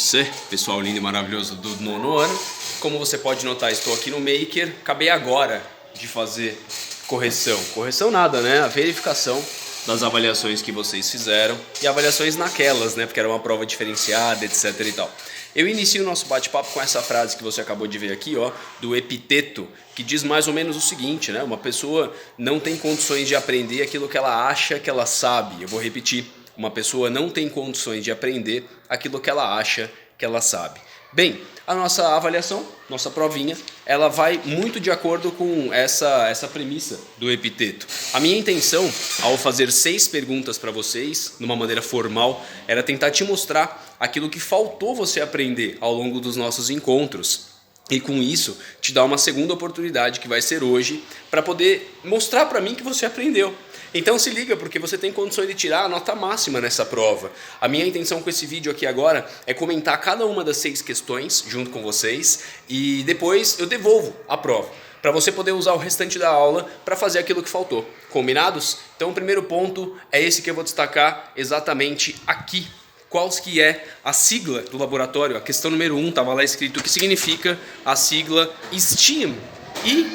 você, pessoal lindo e maravilhoso do 9º ano. Como você pode notar, estou aqui no Maker. Acabei agora de fazer correção. Correção nada, né? A verificação das avaliações que vocês fizeram e avaliações naquelas, né? Porque era uma prova diferenciada, etc e tal. Eu inicio o nosso bate-papo com essa frase que você acabou de ver aqui, ó, do Epiteto, que diz mais ou menos o seguinte, né? Uma pessoa não tem condições de aprender aquilo que ela acha que ela sabe. Eu vou repetir. Uma pessoa não tem condições de aprender aquilo que ela acha que ela sabe. Bem, a nossa avaliação, nossa provinha, ela vai muito de acordo com essa premissa do Epiteto. A minha intenção, ao fazer 6 perguntas para vocês, de uma maneira formal, era tentar te mostrar aquilo que faltou você aprender ao longo dos nossos encontros. E com isso, te dar uma segunda oportunidade, que vai ser hoje, para poder mostrar para mim que você aprendeu. Então se liga, porque você tem condições de tirar a nota máxima nessa prova. A minha intenção com esse vídeo aqui agora é comentar cada uma das 6 questões junto com vocês e depois eu devolvo a prova, para você poder usar o restante da aula para fazer aquilo que faltou. Combinados? Então o primeiro ponto é esse que eu vou destacar exatamente aqui. Qual que é a sigla do laboratório? A questão número 1 estava lá escrito o que significa a sigla STEAM. E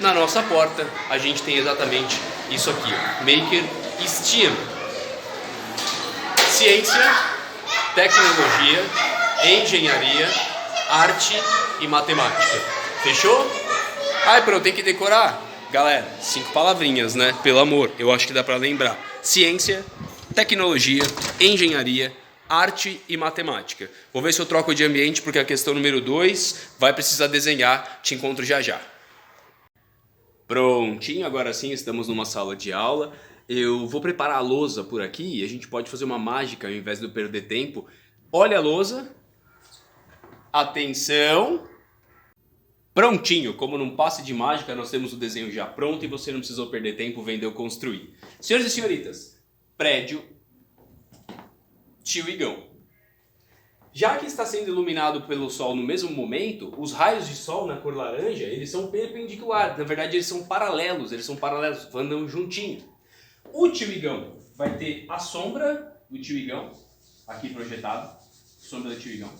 na nossa porta a gente tem exatamente isso aqui, ó. Maker STEAM. Ciência, tecnologia, engenharia, arte e matemática. Fechou? Ai, pronto, tem que decorar? Galera, 5 palavrinhas, né? Pelo amor, eu acho que dá pra lembrar. Ciência, tecnologia, engenharia, arte e matemática. Vou ver se eu troco de ambiente, porque a questão número 2 vai precisar desenhar. Te encontro já já. Prontinho, agora sim estamos numa sala de aula. Eu vou preparar a lousa por aqui e a gente pode fazer uma mágica ao invés de eu perder tempo. Olha a lousa. Atenção. Prontinho, como num passe de mágica nós temos o desenho já pronto e você não precisou perder tempo vendo eu construir. Senhores e senhoritas, prédio Tio Igão. Já que está sendo iluminado pelo sol no mesmo momento, os raios de sol na cor laranja, eles são perpendiculares. Na verdade, eles são paralelos, andam juntinho. O Tio Igão vai ter a sombra do Tio Igão, aqui projetado, sombra do Tio Igão.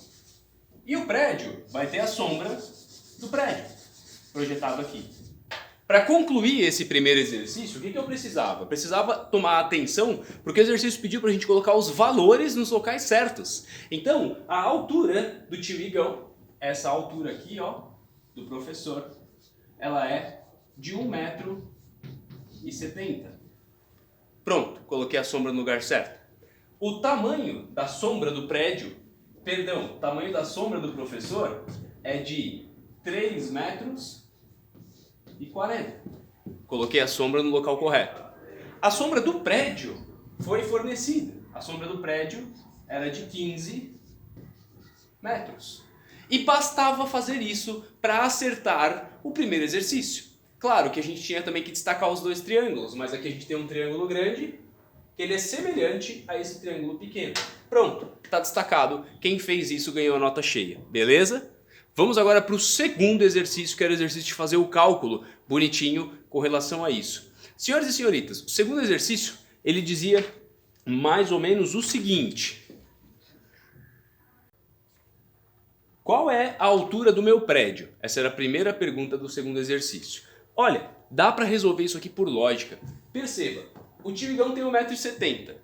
E o prédio vai ter a sombra do prédio, projetado aqui. Para concluir esse primeiro exercício, o que eu precisava? Eu precisava tomar atenção, porque o exercício pediu para a gente colocar os valores nos locais certos. Então, a altura do Tio Igão, essa altura aqui, ó, do professor, ela é de 1,70 m. Pronto, coloquei a sombra no lugar certo. O tamanho da sombra do prédio, o tamanho da sombra do professor é de 3,40 m. Coloquei a sombra no local correto. A sombra do prédio foi fornecida. A sombra do prédio era de 15 metros. E bastava fazer isso para acertar o primeiro exercício. Claro que a gente tinha também que destacar os 2 triângulos, mas aqui a gente tem um triângulo grande, que ele é semelhante a esse triângulo pequeno. Pronto, está destacado. Quem fez isso ganhou a nota cheia, beleza? Vamos agora para o segundo exercício, que era o exercício de fazer o cálculo bonitinho com relação a isso. Senhoras e senhoritas, o segundo exercício, ele dizia mais ou menos o seguinte. Qual é a altura do meu prédio? Essa era a primeira pergunta do segundo exercício. Olha, dá para resolver isso aqui por lógica. Perceba, o Tio Igão tem 1,70 m.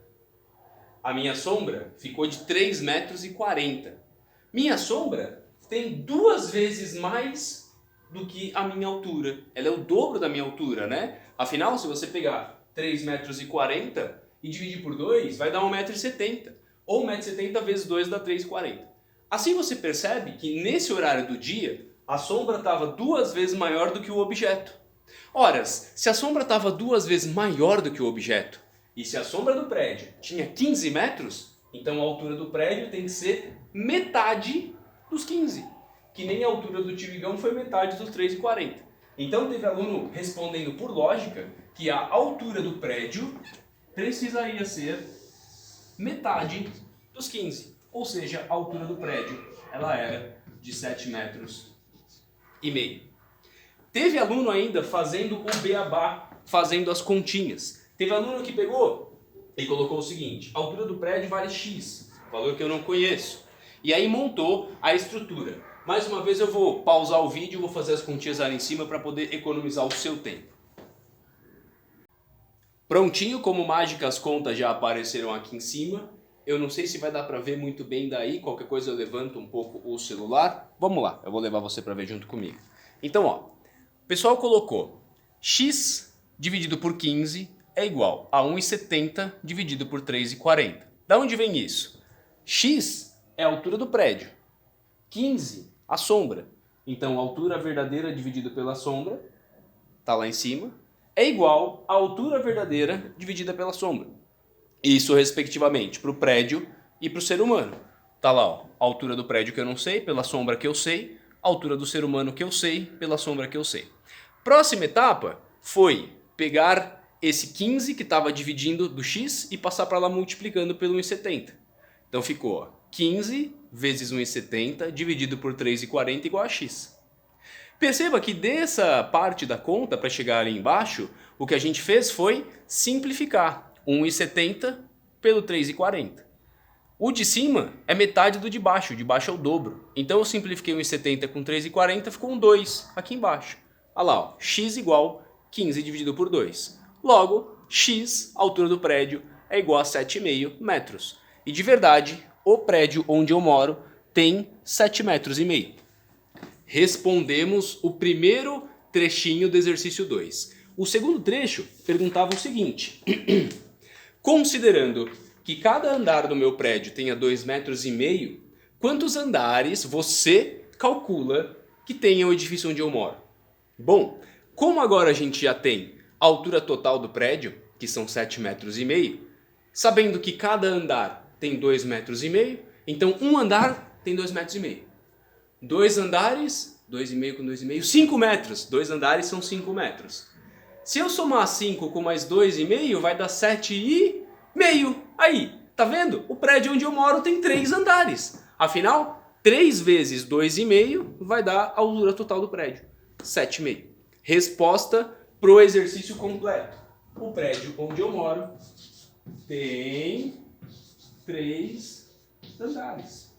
A minha sombra ficou de 3,40 m. Minha sombra tem 2 vezes mais do que a minha altura. Ela é o dobro da minha altura, né? Afinal, se você pegar 3,40 m e dividir por 2, vai dar 1,70 m. Ou 1,70 m vezes 2 dá 3,40 m. Assim você percebe que nesse horário do dia, a sombra estava 2 vezes maior do que o objeto. Ora, se a sombra estava 2 vezes maior do que o objeto, e se a sombra do prédio tinha 15 metros, então a altura do prédio tem que ser metade dos 15, que nem a altura do Tio Igão foi metade dos 3,40. Então teve aluno respondendo por lógica que a altura do prédio precisaria ser metade dos 15. Ou seja, a altura do prédio ela era de 7,5 metros. Teve aluno ainda fazendo o beabá, fazendo as continhas. Teve aluno que pegou e colocou o seguinte: a altura do prédio vale X, valor que eu não conheço. E aí montou a estrutura. Mais uma vez eu vou pausar o vídeo e vou fazer as continhas ali em cima para poder economizar o seu tempo. Prontinho, como mágica as contas já apareceram aqui em cima. Eu não sei se vai dar para ver muito bem daí, qualquer coisa eu levanto um pouco o celular. Vamos lá, eu vou levar você para ver junto comigo. Então, ó, o pessoal colocou x dividido por 15 é igual a 1,70 dividido por 3,40. Da onde vem isso? X é a altura do prédio, 15 a sombra. Então, a altura verdadeira dividida pela sombra, tá lá em cima, é igual à altura verdadeira dividida pela sombra. Isso, respectivamente, para o prédio e para o ser humano. Tá lá, ó, a altura do prédio que eu não sei, pela sombra que eu sei, a altura do ser humano que eu sei, pela sombra que eu sei. Próxima etapa foi pegar esse 15 que estava dividindo do x e passar para lá multiplicando pelo 1,70. Então ficou, ó, 15 vezes 1,70 dividido por 3,40 igual a x. Perceba que dessa parte da conta, para chegar ali embaixo, o que a gente fez foi simplificar. 1,70 pelo 3,40. O de cima é metade do de baixo é o dobro. Então eu simplifiquei 1,70 com 3,40, ficou um 2 aqui embaixo. Olha lá, ó, x igual 15 dividido por 2. Logo, x, altura do prédio, é igual a 7,5 metros. E de verdade, o prédio onde eu moro tem 7,5 metros. Respondemos o primeiro trechinho do exercício 2. O segundo trecho perguntava o seguinte: considerando que cada andar do meu prédio tenha 2,5 metros, quantos andares você calcula que tenha o edifício onde eu moro? Bom, como agora a gente já tem a altura total do prédio, que são 7,5 metros, sabendo que cada andar tem 2,5 metros, então um andar tem 2,5 metros. 2 andares, 2,5 com 2,5, 5 metros. 2 andares são 5 metros. Se eu somar 5 com mais 2,5, vai dar 7,5. Aí, tá vendo? O prédio onde eu moro tem 3 andares. Afinal, 3 vezes 2,5 vai dar a altura total do prédio. 7,5. Resposta pro exercício completo. O prédio onde eu moro tem 3 andares.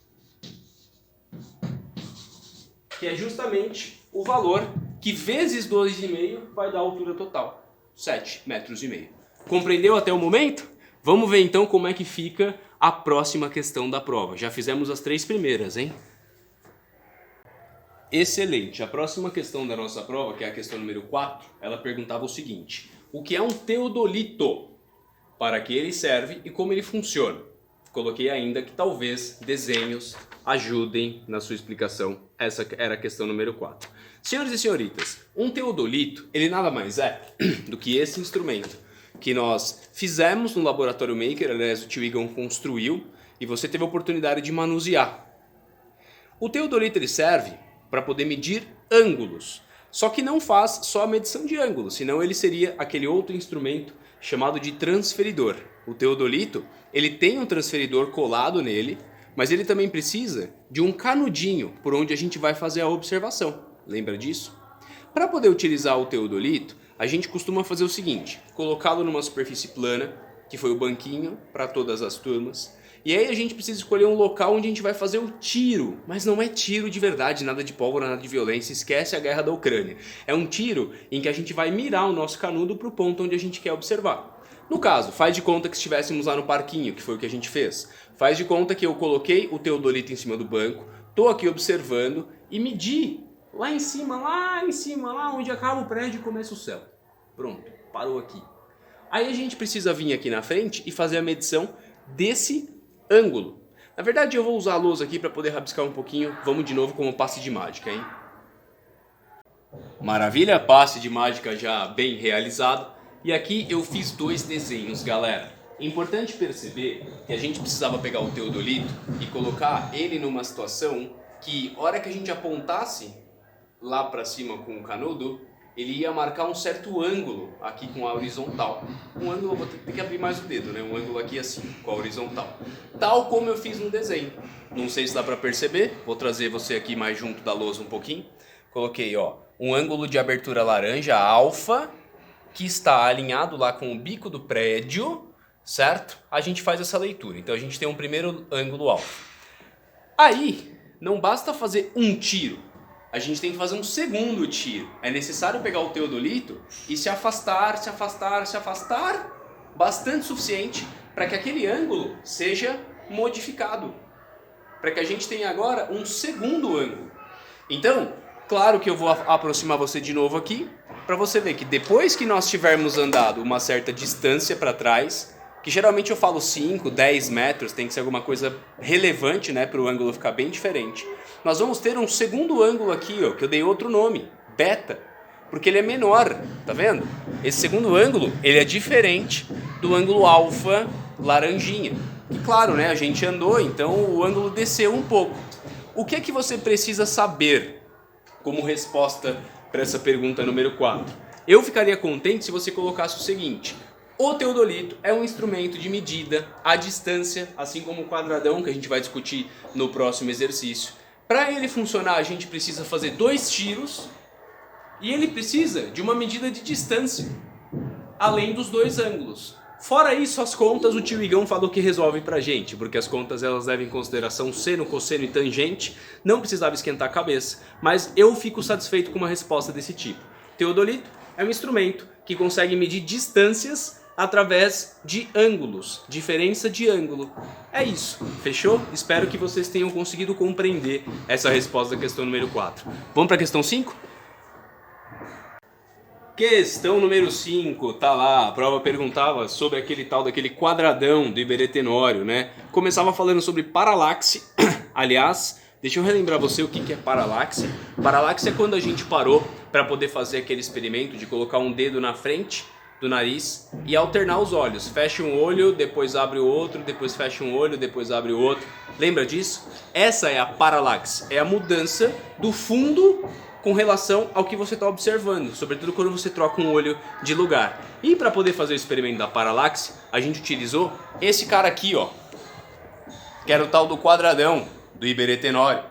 Que é justamente o valor que vezes 2,5 vai dar a altura total, 7,5 metros. Compreendeu até o momento? Vamos ver então como é que fica a próxima questão da prova. Já fizemos as 3 primeiras, hein? Excelente. A próxima questão da nossa prova, que é a questão número 4, ela perguntava o seguinte: o que é um teodolito? Para que ele serve e como ele funciona? Coloquei ainda que talvez desenhos ajudem na sua explicação. Essa era a questão número 4. Senhores e senhoritas, um teodolito, ele nada mais é do que esse instrumento que nós fizemos no Laboratório Maker, aliás, o tio Igor construiu e você teve a oportunidade de manusear. O teodolito ele serve para poder medir ângulos, só que não faz só a medição de ângulos, senão ele seria aquele outro instrumento chamado de transferidor. O teodolito, ele tem um transferidor colado nele, mas ele também precisa de um canudinho por onde a gente vai fazer a observação. Lembra disso? Para poder utilizar o teodolito, a gente costuma fazer o seguinte: colocá-lo numa superfície plana, que foi o banquinho para todas as turmas, e aí a gente precisa escolher um local onde a gente vai fazer o tiro, mas não é tiro de verdade, nada de pólvora, nada de violência, esquece a guerra da Ucrânia. É um tiro em que a gente vai mirar o nosso canudo para o ponto onde a gente quer observar. No caso, faz de conta que estivéssemos lá no parquinho, que foi o que a gente fez. Faz de conta que eu coloquei o teodolito em cima do banco, tô aqui observando e medi lá em cima, lá onde acaba o prédio e começa o céu. Pronto, parou aqui. Aí a gente precisa vir aqui na frente e fazer a medição desse ângulo. Na verdade eu vou usar a lousa aqui para poder rabiscar um pouquinho. Vamos de novo com o passe de mágica, hein? Maravilha, passe de mágica já bem realizado. E aqui eu fiz 2 desenhos, galera. É importante perceber que a gente precisava pegar o teodolito e colocar ele numa situação que, hora que a gente apontasse lá para cima com o canudo, ele ia marcar um certo ângulo aqui com a horizontal. Um ângulo, eu vou ter que abrir mais o dedo, né? Um ângulo aqui assim, com a horizontal. Tal como eu fiz no desenho. Não sei se dá para perceber, vou trazer você aqui mais junto da lousa um pouquinho. Coloquei, ó, um ângulo de abertura laranja, alfa, que está alinhado lá com o bico do prédio, certo? A gente faz essa leitura. Então a gente tem um primeiro ângulo alfa. Aí, não basta fazer um tiro. A gente tem que fazer um segundo tiro. É necessário pegar o teodolito e se afastar, se afastar, se afastar bastante suficiente para que aquele ângulo seja modificado. Para que a gente tenha agora um segundo ângulo. Então, claro que eu vou aproximar você de novo aqui, para você ver que depois que nós tivermos andado uma certa distância para trás, que geralmente eu falo 5, 10 metros, tem que ser alguma coisa relevante, né, para o ângulo ficar bem diferente. Nós vamos ter um segundo ângulo aqui, ó, que eu dei outro nome, beta, porque ele é menor, tá vendo? Esse segundo ângulo, ele é diferente do ângulo alfa laranjinha. E claro, né, a gente andou, então o ângulo desceu um pouco. O que é que você precisa saber como resposta para essa pergunta número 4? Eu ficaria contente se você colocasse o seguinte: o teodolito é um instrumento de medida à distância, assim como o quadradão que a gente vai discutir no próximo exercício. Para ele funcionar, a gente precisa fazer 2 tiros e ele precisa de uma medida de distância, além dos 2 ângulos. Fora isso, as contas o tio Igão falou que resolve pra gente, porque as contas elas levam em consideração seno, cosseno e tangente, não precisava esquentar a cabeça, mas eu fico satisfeito com uma resposta desse tipo. Teodolito é um instrumento que consegue medir distâncias através de ângulos, diferença de ângulo. É isso, fechou? Espero que vocês tenham conseguido compreender essa resposta da questão número 4. Vamos para a questão 5? Questão número 5, tá lá, a prova perguntava sobre aquele tal daquele quadradão do Iberê Tenório, né? Começava falando sobre paralaxe, aliás, deixa eu relembrar você o que é paralaxe. Paralaxe é quando a gente parou para poder fazer aquele experimento de colocar um dedo na frente do nariz e alternar os olhos. Fecha um olho, depois abre o outro, depois fecha um olho, depois abre o outro. Lembra disso? Essa é a paralaxe, é a mudança do fundo com relação ao que você está observando, sobretudo quando você troca um olho de lugar. E para poder fazer o experimento da paralaxe, a gente utilizou esse cara aqui, ó, que era o tal do quadradão do Iberê Tenório.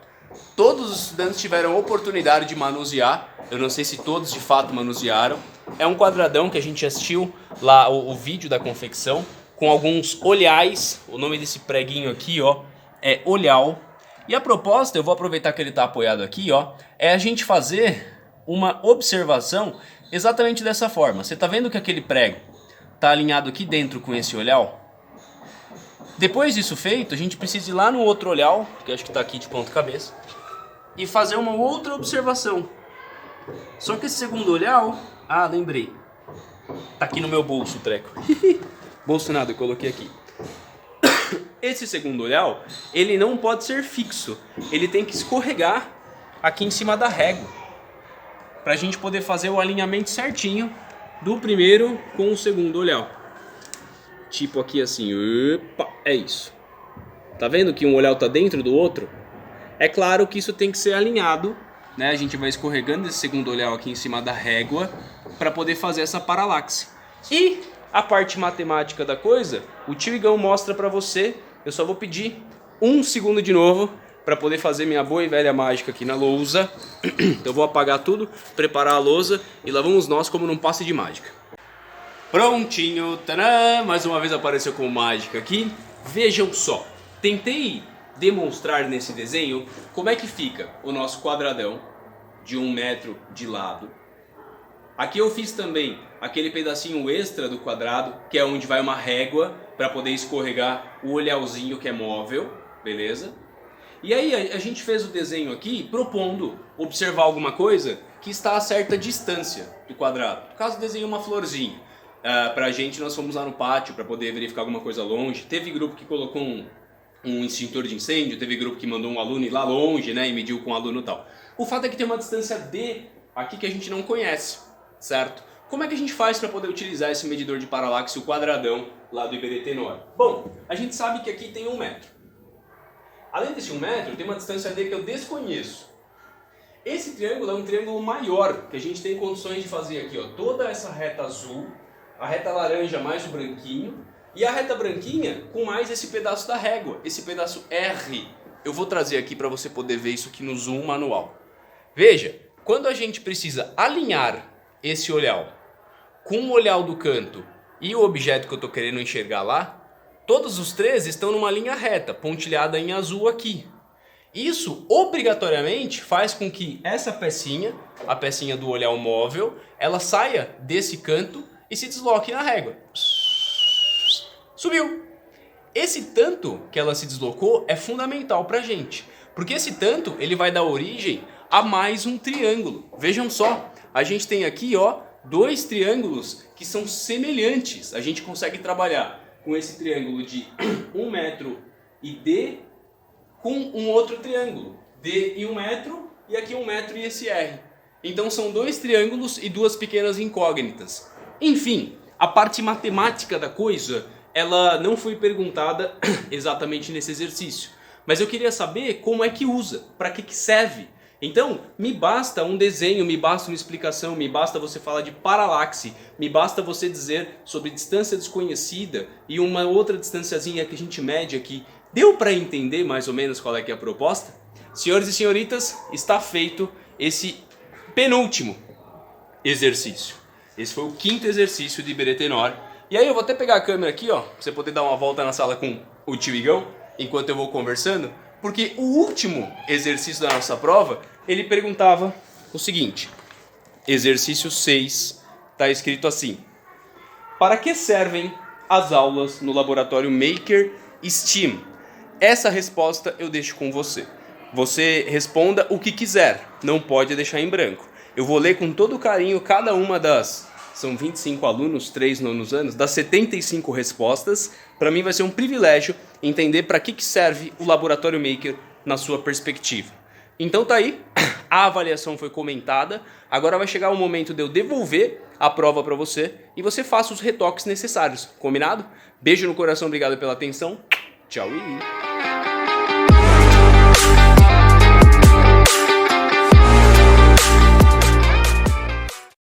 Todos os estudantes tiveram a oportunidade de manusear, eu não sei se todos de fato manusearam. É um quadradão que a gente assistiu lá o vídeo da confecção, com alguns olhais, o nome desse preguinho aqui, ó, é olhal. E a proposta, eu vou aproveitar que ele está apoiado aqui, ó, é a gente fazer uma observação exatamente dessa forma. Você está vendo que aquele prego está alinhado aqui dentro com esse olhal? Depois disso feito, a gente precisa ir lá no outro olhal, que acho que está aqui de ponta cabeça, e fazer uma outra observação. Só que esse segundo olhal, lembrei, tá aqui no meu bolso o treco. Bolso nada, eu coloquei aqui. Esse segundo olhal, ele não pode ser fixo, ele tem que escorregar aqui em cima da régua, para a gente poder fazer o alinhamento certinho do primeiro com o segundo olhal. Tipo aqui assim, opa, é isso. Tá vendo que um olhal tá dentro do outro? É claro que isso tem que ser alinhado, né? A gente vai escorregando esse segundo olhal aqui em cima da régua para poder fazer essa paralaxe. E a parte matemática da coisa, o tio Igão mostra para você. Eu só vou pedir 1 segundo de novo para poder fazer minha boa e velha mágica aqui na lousa. Então eu vou apagar tudo, preparar a lousa e lá vamos nós como num passe de mágica. Prontinho, tadã! Mais uma vez apareceu como mágica aqui. Vejam só, tentei demonstrar nesse desenho como é que fica o nosso quadradão de 1 metro de lado. Aqui eu fiz também aquele pedacinho extra do quadrado, que é onde vai uma régua para poder escorregar o olhalzinho que é móvel, beleza? E aí a gente fez o desenho aqui propondo observar alguma coisa que está a certa distância do quadrado. No caso, desenhei uma florzinha. Pra gente, nós fomos lá no pátio para poder verificar alguma coisa longe. Teve grupo que colocou um extintor de incêndio, teve grupo que mandou um aluno ir lá longe, né, e mediu com o aluno e tal. O fato é que tem uma distância D aqui que a gente não conhece, certo? Como é que a gente faz para poder utilizar esse medidor de paralaxe, o quadradão lá do Iberê Tenório? Bom, a gente sabe que aqui tem 1 metro. Além desse 1 metro, tem uma distância D que eu desconheço. Esse triângulo é um triângulo maior, que a gente tem condições de fazer aqui, ó, toda essa reta azul, a reta laranja mais o branquinho, e a reta branquinha com mais esse pedaço da régua, esse pedaço R. Eu vou trazer aqui para você poder ver isso aqui no zoom manual. Veja, quando a gente precisa alinhar esse olhal com o olhal do canto e o objeto que eu estou querendo enxergar lá, todos os três estão numa linha reta, pontilhada em azul aqui. Isso obrigatoriamente faz com que essa pecinha, a pecinha do olhar móvel, ela saia desse canto e se desloque na régua. Subiu! Esse tanto que ela se deslocou é fundamental pra gente, porque esse tanto ele vai dar origem a mais um triângulo. Vejam só, a gente tem aqui ó, dois triângulos que são semelhantes. A gente consegue trabalhar com esse triângulo de 1 metro e D com um outro triângulo, D e 1 metro e aqui 1 metro e esse R. Então são dois triângulos e duas pequenas incógnitas. Enfim, a parte matemática da coisa ela não foi perguntada exatamente nesse exercício, mas eu queria saber como é que usa, para que serve. Então, me basta um desenho, me basta uma explicação, me basta você falar de paralaxe, me basta você dizer sobre distância desconhecida e uma outra distanciazinha que a gente mede aqui. Deu para entender mais ou menos qual é que é a proposta? Senhores e senhoritas, está feito esse penúltimo exercício. Esse foi o 5º exercício de Iberê Tenor. E aí eu vou até pegar a câmera aqui, ó, pra você poder dar uma volta na sala com o tio Igão, enquanto eu vou conversando, porque o último exercício da nossa prova, ele perguntava o seguinte, exercício 6, tá escrito assim, para que servem as aulas no laboratório Maker STEAM? Essa resposta eu deixo com você. Você responda o que quiser, não pode deixar em branco. Eu vou ler com todo carinho cada uma das... São 25 alunos, 3 nonos anos, das 75 respostas. Para mim vai ser um privilégio entender para que serve o Laboratório Maker na sua perspectiva. Então tá aí, a avaliação foi comentada, agora vai chegar o momento de eu devolver a prova para você e você faça os retoques necessários, combinado? Beijo no coração, obrigado pela atenção, tchau e...